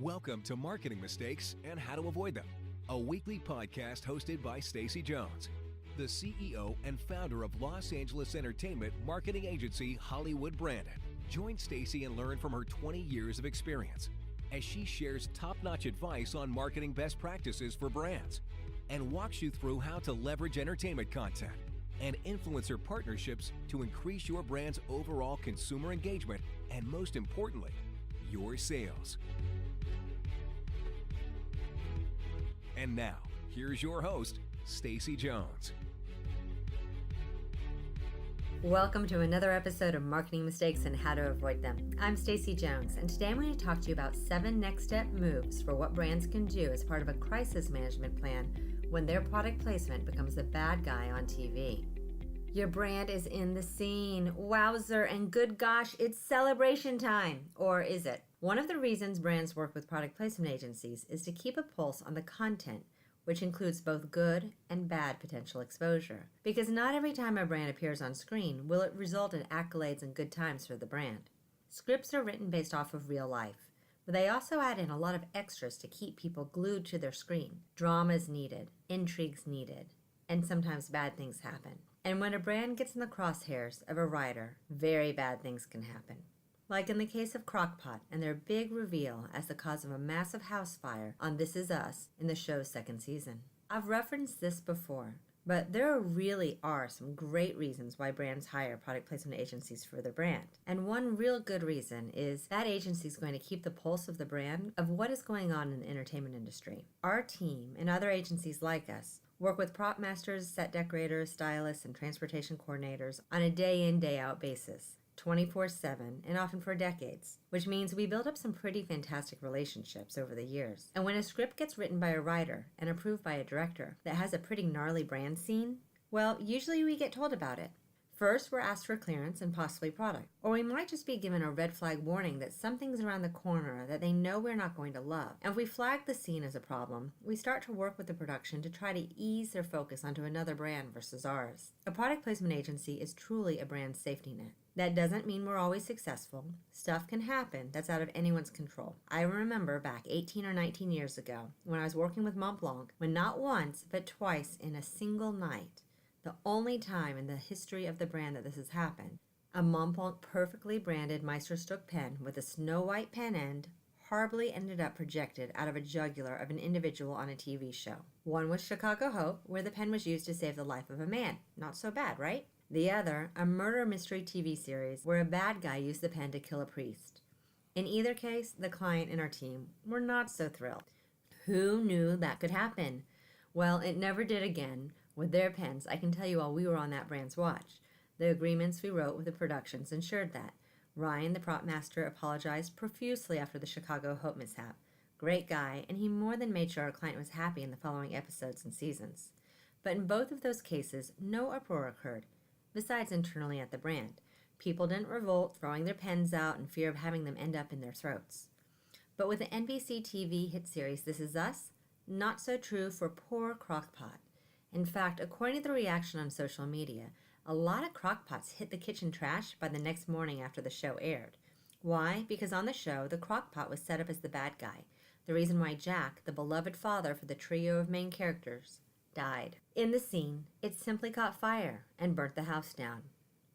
Welcome to Marketing Mistakes and How to Avoid Them, a weekly podcast hosted by Stacy Jones, the CEO and founder of Los Angeles entertainment marketing agency Hollywood Branded. Join Stacy and learn from her 20 years of experience as she shares top-notch advice on marketing best practices for brands and walks you through how to leverage entertainment content and influencer partnerships to increase your brand's overall consumer engagement and, most importantly, your sales. And now, here's your host, Stacy Jones. Welcome to another episode of Marketing Mistakes and How to Avoid Them. I'm Stacy Jones, and today I'm going to talk to you about 7 next step moves for what brands can do as part of a crisis management plan when their product placement becomes the bad guy on TV. Your brand is in the scene. Wowzer, and good gosh, it's celebration time. Or is it? One of the reasons brands work with product placement agencies is to keep a pulse on the content, which includes both good and bad potential exposure. Because not every time a brand appears on screen will it result in accolades and good times for the brand. Scripts are written based off of real life, but they also add in a lot of extras to keep people glued to their screen. Drama's needed, intrigue's needed, and sometimes bad things happen. And when a brand gets in the crosshairs of a writer, very bad things can happen. Like in the case of Crock-Pot and their big reveal as the cause of a massive house fire on This Is Us in the show's 2nd season. I've referenced this before, but there really are some great reasons why brands hire product placement agencies for their brand. And one real good reason is that agency is going to keep the pulse of the brand of what is going on in the entertainment industry. Our team and other agencies like us work with prop masters, set decorators, stylists, and transportation coordinators on a day-in, day-out basis. 24/7, and often for decades, which means we build up some pretty fantastic relationships over the years. And when a script gets written by a writer and approved by a director that has a pretty gnarly brand scene, well, usually we get told about it. First, we're asked for clearance and possibly product, or we might just be given a red flag warning that something's around the corner that they know we're not going to love. And if we flag the scene as a problem, we start to work with the production to try to ease their focus onto another brand versus ours. A product placement agency is truly a brand safety net. That doesn't mean we're always successful. Stuff can happen that's out of anyone's control. I remember back 18 or 19 years ago when I was working with Montblanc, when not once but twice in a single night, the only time in the history of the brand that this has happened, a Montblanc perfectly branded Meisterstück pen with a snow white pen end horribly ended up projected out of a jugular of an individual on a TV show. One was Chicago Hope, where the pen was used to save the life of a man. Not so bad, right? The other, a murder mystery TV series where a bad guy used the pen to kill a priest. In either case, the client and our team were not so thrilled. Who knew that could happen? Well, it never did again. With their pens, I can tell you while we were on that brand's watch. The agreements we wrote with the productions ensured that. Ryan, the prop master, apologized profusely after the Chicago Hope mishap. Great guy, and he more than made sure our client was happy in the following episodes and seasons. But in both of those cases, no uproar occurred. Besides internally at the brand, people didn't revolt, throwing their pens out in fear of having them end up in their throats. But with the NBC TV hit series This Is Us, not so true for poor Crock-Pot. In fact, according to the reaction on social media, a lot of Crock-Pots hit the kitchen trash by the next morning after the show aired. Why? Because on the show, the Crock-Pot was set up as the bad guy, the reason why Jack, the beloved father for the trio of main characters, died. In the scene, it simply caught fire and burnt the house down.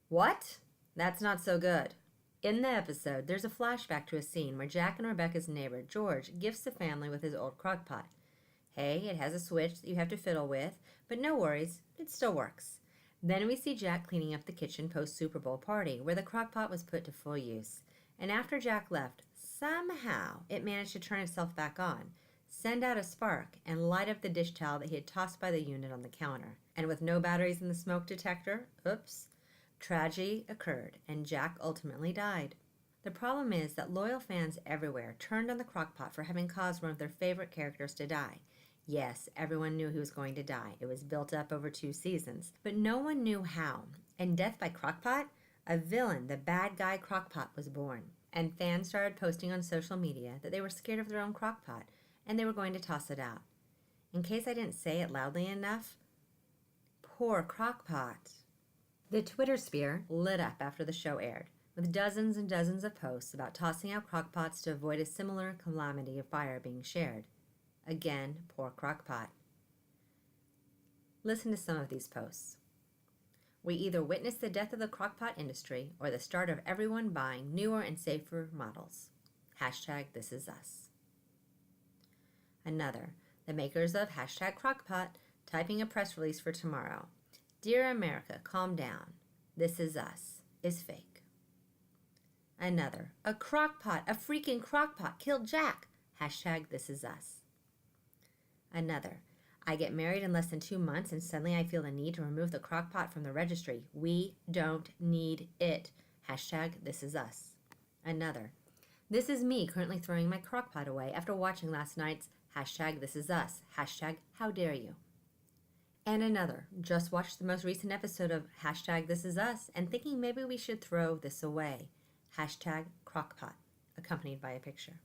What? That's not so good. In the episode, there's a flashback to a scene where Jack and Rebecca's neighbor, George, gifts the family with his old Crock-Pot. Hey, it has a switch that you have to fiddle with, but no worries, it still works. Then we see Jack cleaning up the kitchen post-Super Bowl party, where the Crock-Pot was put to full use. And after Jack left, somehow it managed to turn itself back on, send out a spark, and light up the dish towel that he had tossed by the unit on the counter. And with no batteries in the smoke detector, tragedy occurred, and Jack ultimately died. The problem is that loyal fans everywhere turned on the Crock-Pot for having caused one of their favorite characters to die. Yes, everyone knew he was going to die. It was built up over 2 seasons. But no one knew how. And death by Crock-Pot? A villain, the bad guy Crock-Pot, was born. And fans started posting on social media that they were scared of their own Crock-Pot, and they were going to toss it out. In case I didn't say it loudly enough, poor Crock-Pot. The Twitter sphere lit up after the show aired, with dozens and dozens of posts about tossing out crockpots to avoid a similar calamity of fire being shared. Again, poor crockpot. Listen to some of these posts. We either witness the death of the crockpot industry or the start of everyone buying newer and safer models. #ThisIsUs. Another, the makers of #crockpot, typing a press release for tomorrow. Dear America, calm down. This is us is fake. Another, a crockpot, a freaking crockpot killed Jack. #ThisIsUs. Another, I get married in less than 2 months and suddenly I feel the need to remove the crockpot from the registry. We don't need it. #ThisIsUs. Another, this is me currently throwing my crockpot away after watching last night's #ThisIsUs. #HowDareYou. And another, just watched the most recent episode of #ThisIsUs and thinking maybe we should throw this away. #crockpot, accompanied by a picture.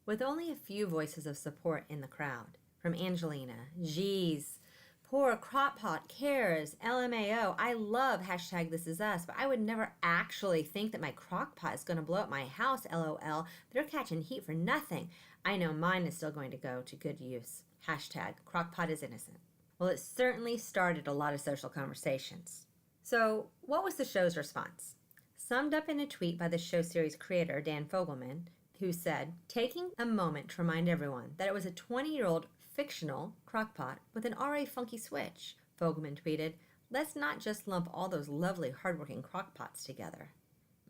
With only a few voices of support in the crowd. From Angelina, geez, poor crockpot cares, LMAO, I love #ThisIsUs, but I would never actually think that my crockpot is going to blow up my house, LOL. They're catching heat for nothing. I know mine is still going to go to good use. #crockpot is innocent. Well, it certainly started a lot of social conversations. So, what was the show's response? Summed up in a tweet by the show series creator, Dan Fogelman, who said, taking a moment to remind everyone that it was a 20-year-old fictional crockpot with an RA funky switch. Fogelman tweeted, let's not just lump all those lovely hardworking crockpots together.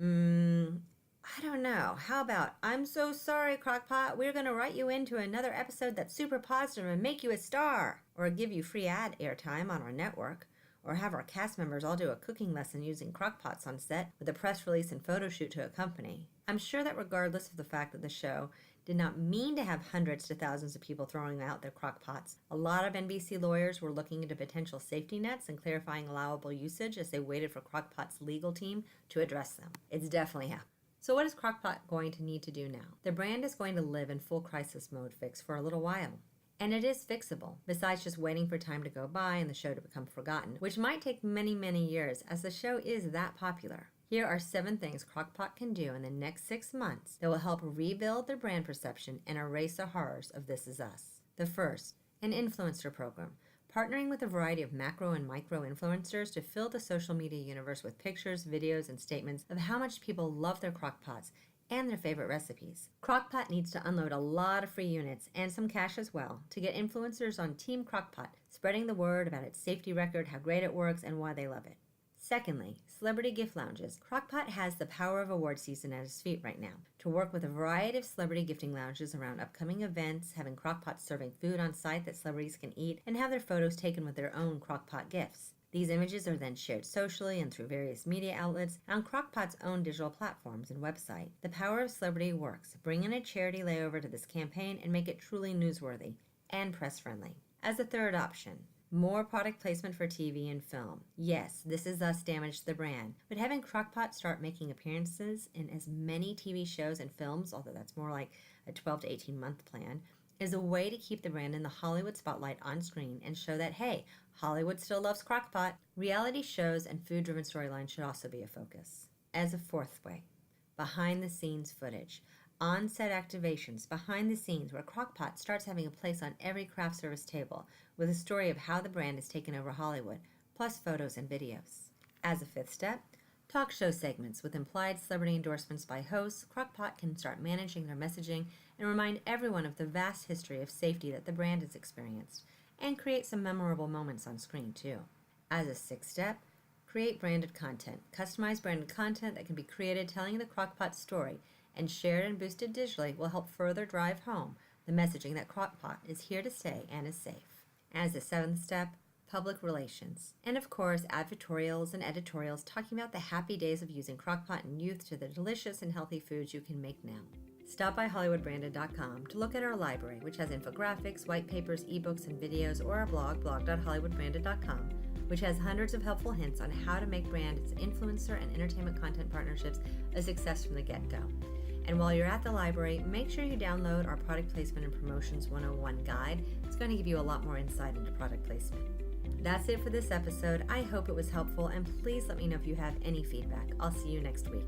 I don't know. How about, I'm so sorry, crockpot, we're going to write you into another episode that's super positive and make you a star, or give you free ad airtime on our network, or have our cast members all do a cooking lesson using crockpots on set with a press release and photo shoot to accompany. I'm sure that regardless of the fact that the show did not mean to have hundreds to thousands of people throwing out their crockpots, a lot of NBC lawyers were looking into potential safety nets and clarifying allowable usage as they waited for Crockpot's legal team to address them. It's definitely happened. So what is Crockpot going to need to do now? The brand is going to live in full crisis mode fix for a little while. And it is fixable, besides just waiting for time to go by and the show to become forgotten, which might take many, many years as the show is that popular. Here are 7 things Crockpot can do in the next 6 months that will help rebuild their brand perception and erase the horrors of This Is Us. The first, an influencer program, partnering with a variety of macro and micro influencers to fill the social media universe with pictures, videos, and statements of how much people love their crockpots and their favorite recipes. Crockpot needs to unload a lot of free units and some cash as well to get influencers on Team Crockpot, spreading the word about its safety record, how great it works, and why they love it. Secondly, celebrity gift lounges. Crockpot has the power of award season at its feet right now to work with a variety of celebrity gifting lounges around upcoming events, having Crockpots serving food on site that celebrities can eat, and have their photos taken with their own Crockpot gifts. These images are then shared socially and through various media outlets on Crockpot's own digital platforms and website. The power of celebrity works. Bring in a charity layover to this campaign and make it truly newsworthy and press-friendly. As a third option, more product placement for TV and film. Yes, This Is Us damaged the brand, but having Crockpot start making appearances in as many TV shows and films, although that's more like a 12 to 18 month plan, is a way to keep the brand in the Hollywood spotlight on screen and show that, hey, Hollywood still loves Crockpot. Reality shows and food-driven storylines should also be a focus. As a fourth way, behind-the-scenes footage. On-set activations, behind the scenes, where Crockpot starts having a place on every craft service table, with a story of how the brand has taken over Hollywood, plus photos and videos. As a fifth step, talk show segments with implied celebrity endorsements by hosts. Crockpot can start managing their messaging and remind everyone of the vast history of safety that the brand has experienced, and create some memorable moments on screen too. As a sixth step, create branded content. Customized branded content that can be created telling the Crockpot story and shared and boosted digitally will help further drive home the messaging that Crockpot is here to stay and is safe. As a seventh step, public relations. And of course, advertorials and editorials talking about the happy days of using Crockpot and youth to the delicious and healthy foods you can make now. Stop by HollywoodBranded.com to look at our library, which has infographics, white papers, ebooks, and videos, or our blog, blog.hollywoodbranded.com, which has hundreds of helpful hints on how to make brand's influencer and entertainment content partnerships a success from the get-go. And while you're at the library, make sure you download our Product Placement and Promotions 101 guide. It's going to give you a lot more insight into product placement. That's it for this episode. I hope it was helpful, and please let me know if you have any feedback. I'll see you next week.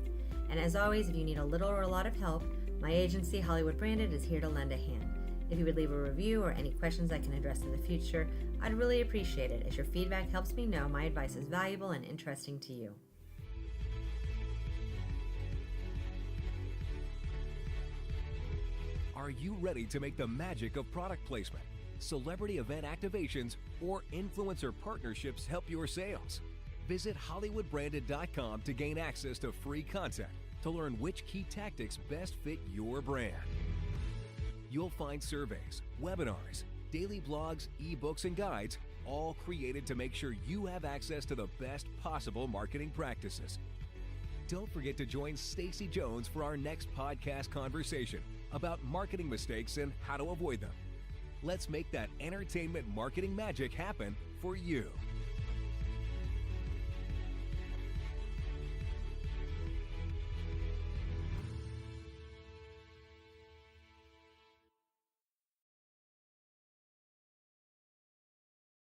And as always, if you need a little or a lot of help, my agency, Hollywood Branded, is here to lend a hand. If you would leave a review or any questions I can address in the future, I'd really appreciate it, as your feedback helps me know my advice is valuable and interesting to you. Are you ready to make the magic of product placement, celebrity event activations, or influencer partnerships help your sales? Visit HollywoodBranded.com to gain access to free content to learn which key tactics best fit your brand. You'll find surveys, webinars, daily blogs, ebooks, and guides, all created to make sure you have access to the best possible marketing practices. Don't forget to join Stacy Jones for our next podcast conversation about marketing mistakes and how to avoid them. Let's make that entertainment marketing magic happen for you.